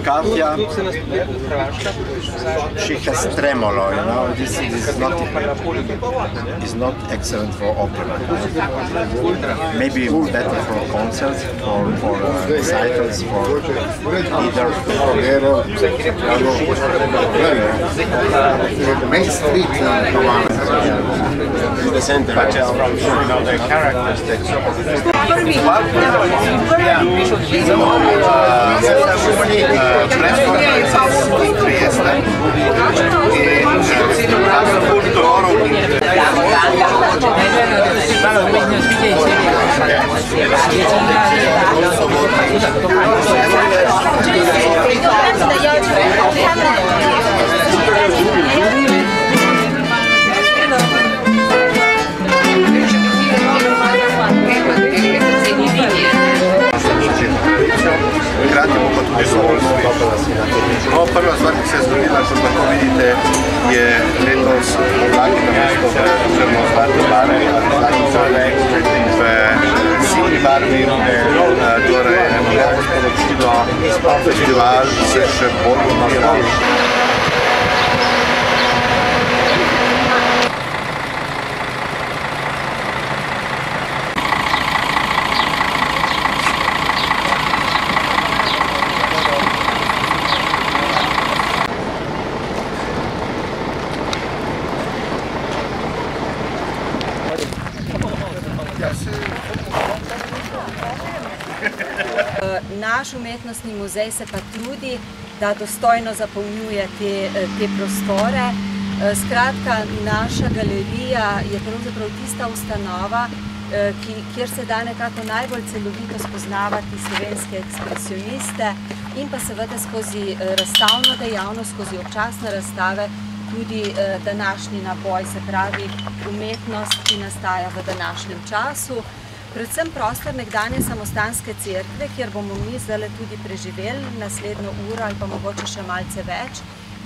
Katja, she has tremolo, you know, this is not excellent for opera. Maybe better for concerts, for recitals, for either. Main Street, the center. But from, you know, the characters prva stvar, ki se je zgodila, kot lahko vidite, je letos vlaki na mesto oziroma zlato barve, v sivi barvi, torej lepo sporočilo, festival se še bolj odmahal. Naš umetnostni muzej se pa trudi, da dostojno zapolnjuje te prostore. Skratka, naša galerija je pravzaprav tista ustanova, kjer se da nekako najbolj celovito spoznavati slovenske ekspresioniste in pa seveda skozi razstavno dejavnost, skozi občasne razstave, tudi današnji naboj, se pravi umetnost, ki nastaja v današnjem času. Predvsem prostor nekdanje samostanske cerkve, kjer bomo mi zdaj tudi preživeli naslednjo uro ali pa mogoče še malce več,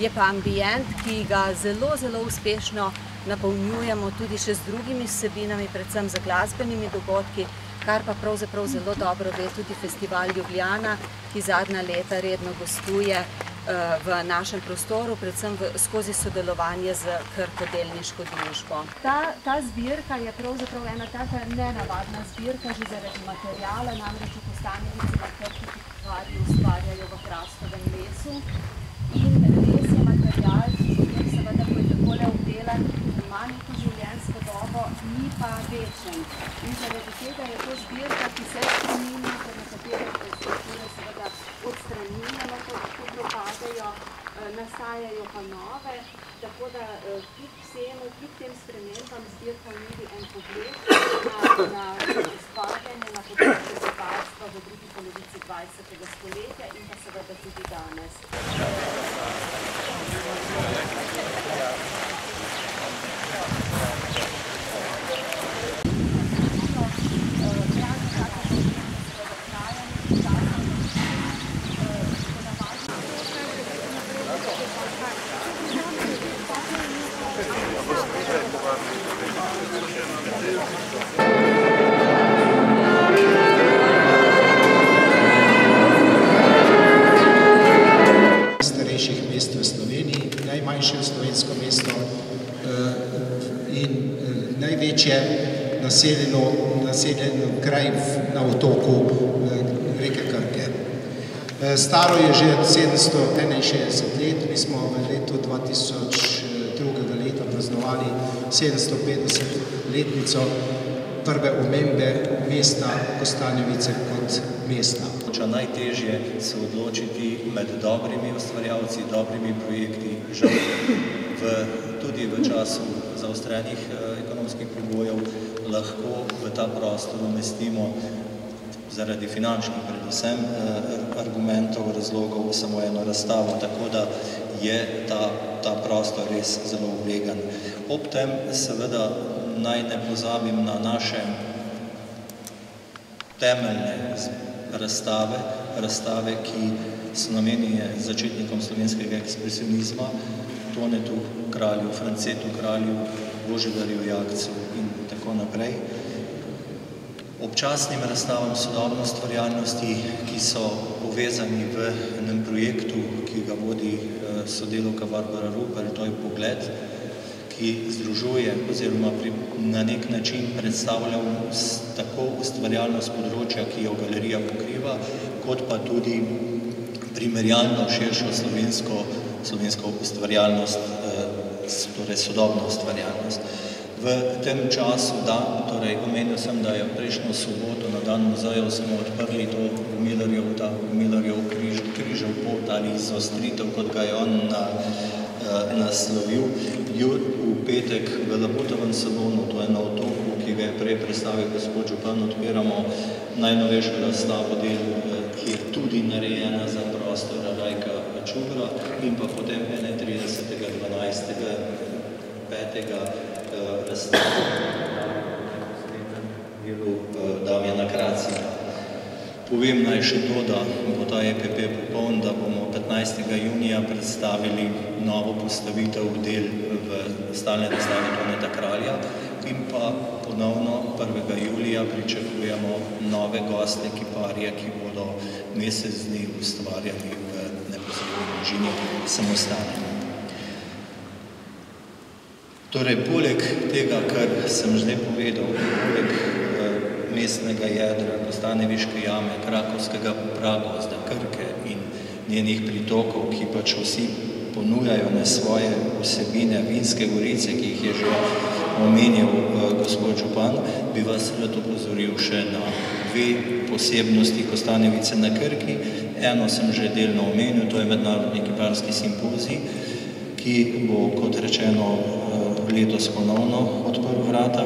je pa ambient, ki ga zelo, zelo uspešno napolnjujemo tudi še z drugimi vsebinami, predvsem z glasbenimi dogodki, kar pa pravzaprav zelo dobro ve tudi Festival Ljubljana, ki zadnja leta redno gostuje v našem prostoru, predvsem skozi sodelovanje z Krko delniško družbo. Ta zbirka je pravzaprav ena taka nenavadna zbirka, že zaradi materijala, namreč v Kostanjevici na Krki ustvarjajo v hrastovem lesu. In les je material, ki seveda, ko je takole obdelan, ima neko življenjsko dobo, ni pa večen. In zaradi tega je to zbirka, ki se spreminja, ker nekatere strukture seveda odstranjujemo, ko propadajo, nastajajo pa nove, tako da kljub tem spremembam zbirka nudi en pogled na ustvarjanje na področju kiparstva v drugi polovici 20. stoletja in pa seveda tudi danes. Največje naseljeno kraj na otoku reke Krke. Staro je že 761 let, mi smo v letu 2002. leta praznovali 750-letnico prve omembe mesta Kostanjevice kot mesta. Najtežje se odločiti med dobrimi ustvarjalci, dobrimi projekti, žal tudi v času zaostrenih ekonomskih pogojev lahko v ta prostor umestimo zaradi finančnih predvsem argumentov, razlogov samo eno razstavo, tako da je ta prostor res zelo oblegan. Ob tem seveda naj ne pozabim na naše temeljne razstave, ki so namenjene začetnikom slovenskega ekspresionizma, Tonetu Kralju, Francetu Kralju, Božidarju Jakcu in tako naprej. Občasnim razstavam sodobne ustvarjalnosti, ki so povezani v enem projektu, ki ga vodi sodelavka Barbara Rupel, to je Pogled, ki združuje oziroma na nek način predstavlja tako ustvarjalnost področja, ki jo galerija pokriva, kot pa tudi primerjalno širšo slovensko ustvarjalnost, torej sodobno ustvarjalnost. V tem času, torej omenil sem, da je prejšnjo soboto na dan muzejev smo odprli to Millerjev križev pot ali izostritev, kot ga je on naslovil. V petek v Labutovem salonu, to je na Otoku, ki ga je prej predstavil gospod župan, odpiramo najnovejšo razstavo del, ki je tudi narejena za prostor Rajka Čubra, in pa potem 31.12. 5. razstavo Damjana Kracija. Povem naj še to, da bo ta EPP popoln, da bomo 15. junija predstavili novo postavitev del v stalne razstave Toneta Kralja in pa ponovno 1. julija pričakujemo nove goste, kiparje, ki bodo mesec dni ustvarjali v neposredni bližini samostana. Torej, poleg tega, kar sem že povedal, poleg mestnega jedra, Kostanjeviške jame, Krakovskega pragozda, Krke in njenih pritokov, ki pač vsi ponujajo na svoje vsebine, Vinske gorice, ki jih je že omenil gospod župan, bi vas rad opozoril še na dve posebnosti Kostanjevice na Krki. Eno sem že delno omenil, to je mednarodni kiparski simpozij, ki bo, kot rečeno, letos ponovno odprl vrata,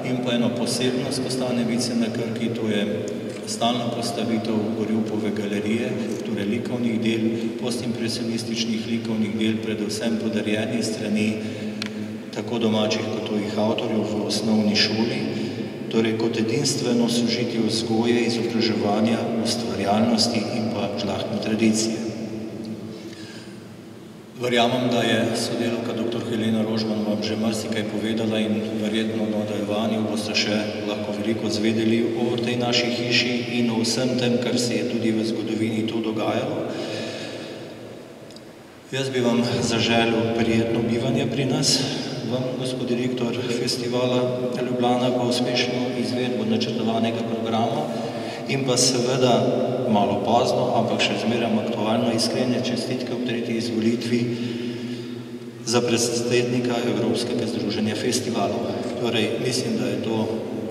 in pa eno posebnost Kostanjevice na Krki, to je stalna postavitev Gorjupove galerije, torej likovnih del, postimpresionističnih likovnih del, predvsem podarjenih strani tako domačih kot tujih avtorjev v osnovni šoli, torej kot edinstveno sožitje vzgoje, izobraževanja, ustvarjalnosti in pa žlahtne tradicije. Verjamem, da je sodelavka dr. Helena Rožman vam že marsikaj povedala in verjetno v nadaljevanju boste še lahko veliko zvedeli o tej naši hiši in o vsem tem, kar se je tudi v zgodovini tu dogajalo. Jaz bi vam zaželil prijetno bivanje pri nas, vam, gospod direktor festivala Ljubljana, pa uspešno izvedbo načrtovanega programa in pa seveda malo pozno, ampak še zmeraj aktualno iskrene čestitke ob tretji izvolitvi za predsednika Evropskega združenja festivalov. Torej, mislim, da je to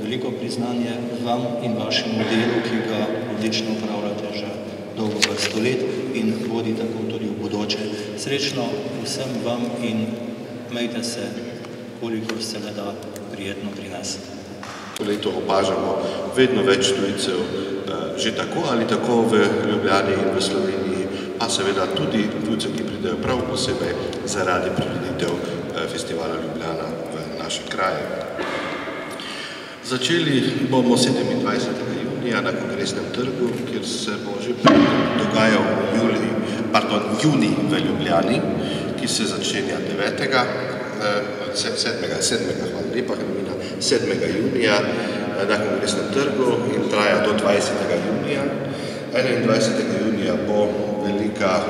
veliko priznanje vam in vašemu delu, ki ga odlično upravljate že dolgo vrsto let in vodi tako tudi v bodoče. Srečno vsem vam in imejte se, kolikor se le da, prijetno pri nas. Leto opažamo vedno več tujcev, že tako ali tako v Ljubljani in v Sloveniji, pa seveda tudi tujcev, ki pridejo prav posebej zaradi prireditev festivala Ljubljana v naše kraje. Začeli bomo 27. junija na Kongresnem trgu, kjer se bo že dogajal junij v Ljubljani, ki se začenja 7. junija na Kongresnem trgu in traja do 20. junija. 21. junija bo velika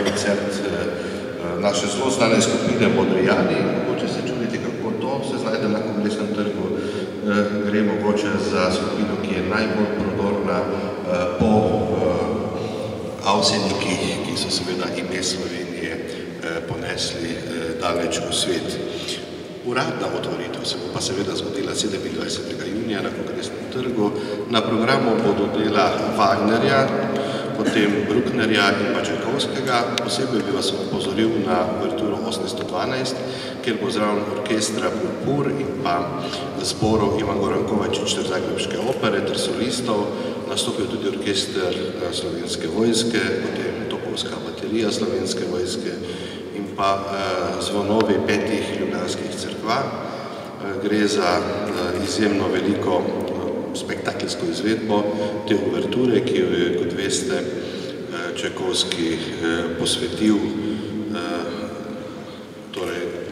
koncert naše zelo znane skupine Modrijani. Mogoče se čudite, kako to se znajde na Kongresnem trgu. Gre mogoče za skupino, ki je najbolj prodorna po Avsenikih, ki so seveda ime Slovenije ponesli daleč v svet. Uradna otvoritev se bo pa seveda zgodila 27. junija na Kongresnem trgu. Na programu bodo dela Wagnerja, potem Brucknerja in pa Čajkovskega. Posebej bi vas opozoril na uverturo 812, kjer bo zraven orkestra Purpur in pa zborov Ivan Goran Kovačič ter Zagrebške opere ter solistov. Nastopil tudi orkester Slovenske vojske, potem topovska baterija Slovenske vojske in pa zvonovi 5 ljubljanskih cerkva. Gre za izjemno veliko spektakelsko izvedbo te uverture, ki jo je, kot veste, Čajkovski posvetil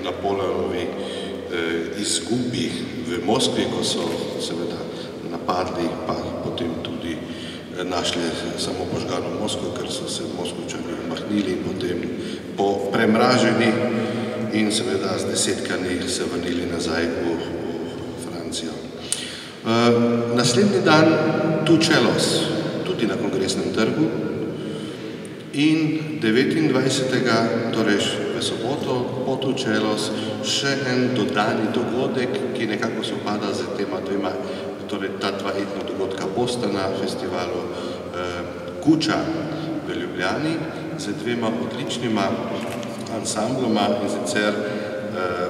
Napoleonovi izgubi v Moskvi, ko so seveda napadli, pa potem tudi našli samo požgano Moskvo, ker so se Moskovčani umahnili in potem po premraženi in seveda z desetkani se vrnili nazaj v Francijo. Naslednji dan tu Čelos, tudi na Kongresnem trgu, in 29. torej v soboto po tu Čelos še en dodani dogodek, ki nekako sopada z tema dvema, torej ta dva etno dogodka bosta na festivalu Kuča v Ljubljani z dvema odličnima ansambloma, in sicer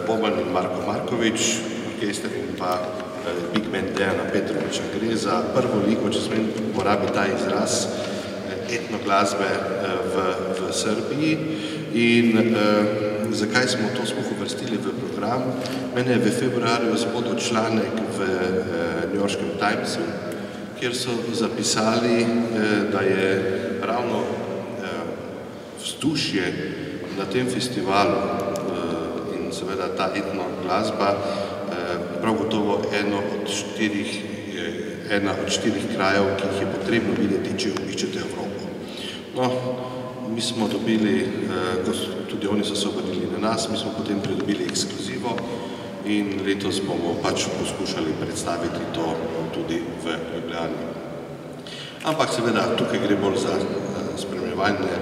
Boban in Marko Markovič, orkester in pa Big Band Dejana Petroviča. Gre za prvo ligo, če smem uporabiti ta izraz, etnoglasbe v Srbiji. In zakaj smo to sploh uvrstili v program? Mene je v februarju zbodel članek v Newyorškem Timesu, kjer so zapisali, da je ravno vzdušje na tem festivalu in seveda ta etnoglasba prav gotovo ena od štirih krajev, ki jih je potrebno videti, če obiščete Evropo. No, mi smo dobili, tudi oni so se obrnili na nas, mi smo potem pridobili ekskluzivo in letos bomo pač poskušali predstaviti to tudi v Ljubljani. Ampak seveda, tukaj gre bolj za spremljevalne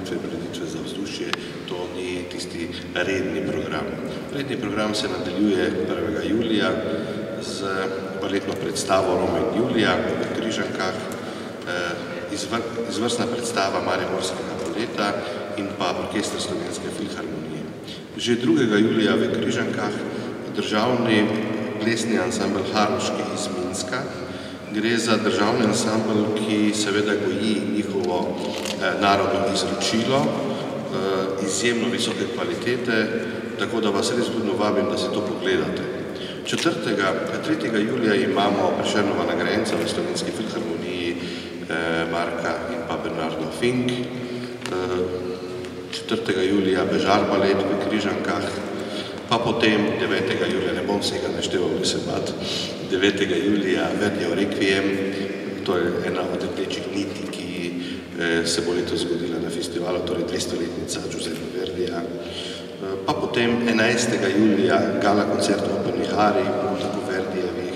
preditve za vzdušje, to ni tisti redni program. Redni program se nadaljuje 1. julija z baletno predstavo Roma in Julija v Križankah, izvrstna predstava Mariborskega baleta in pa orkester Slovenske filharmonije. Že 2. julija v Križankah državni plesni ansambel Haruški iz Minska. Gre za državni ansambel, ki seveda goji njihovo narodno izročilo, izjemno visoke kvalitete, tako da vas res budno vabim, da si to pogledate. 3. julija imamo Prešernova nagrajenca v Slovenski filharmoniji Marka in pa Bernardo Fink. 4. julija Bežar balet v Križankah, pa potem 9. julija, ne bom vsega našteval, ne se bat, 9. julija Verdijev Requiem, to je ena od rdečih niti, ki se bo letos zgodila na festivalu, torej 200-letnica Giuseppe Verdija. Pa potem 11. julija gala koncert v Operni tako Verdijevih,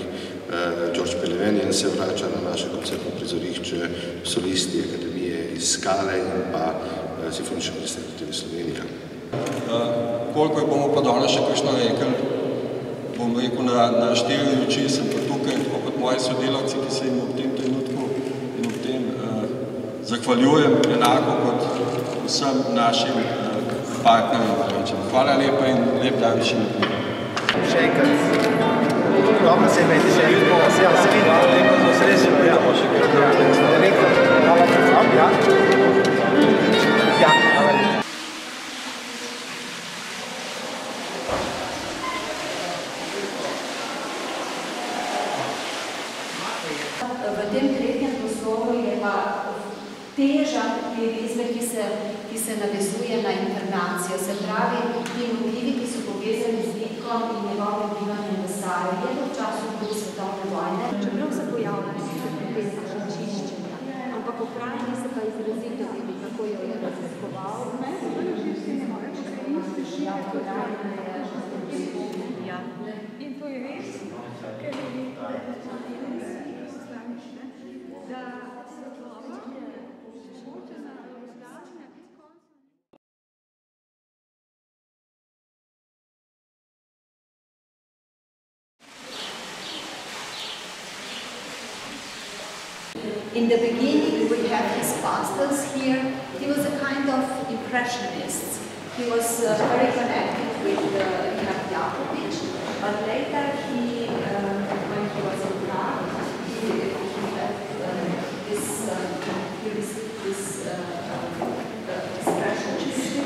George Pelevenjen se vrača na naše koncertno prizorišče, solisti Akademije iz Skale in pa Simfonične orkestra Slovenija. Koliko bomo pa danes še kakšno rekel, bom rekel, na 4 oči sem pa tukaj, tako kot moji sodelavci, ki se jim v tem trenutku in v tem zahvaljujem enako kot vsem našim partnerjem. Hvala lepa in lep dan še naprej. Še enkrat, dobro se imeti, še enkrat, se vidimo, srečno, ja, še enkrat, hvala predstav, ja, hvala lepa. V tem tretjem prostoru je pa teža te risbe, ki se navezuje na inkarnacijo, se pravi, ti motivi, ki so povezani z litkom in njegovim bivanjem v Sarajevu v času druge svetovne vojne. Čeprav se pojavljajo nekaj očiščenja, ampak v krajini se pa izrazito vidi, kako jo je raziskoval. In to je res, ker je da svetlova šmočena razdanja iz konca. In the beginning, we have his pastels here. He was a kind of impressionist. He was very connected with Richard Jakovič, but later when he was in Prague, he had this expressionist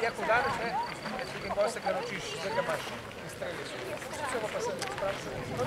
Jako danes, ne, in potem se ga naučiš, zdaj ga imaš, in streli so. Vse pa se spravi.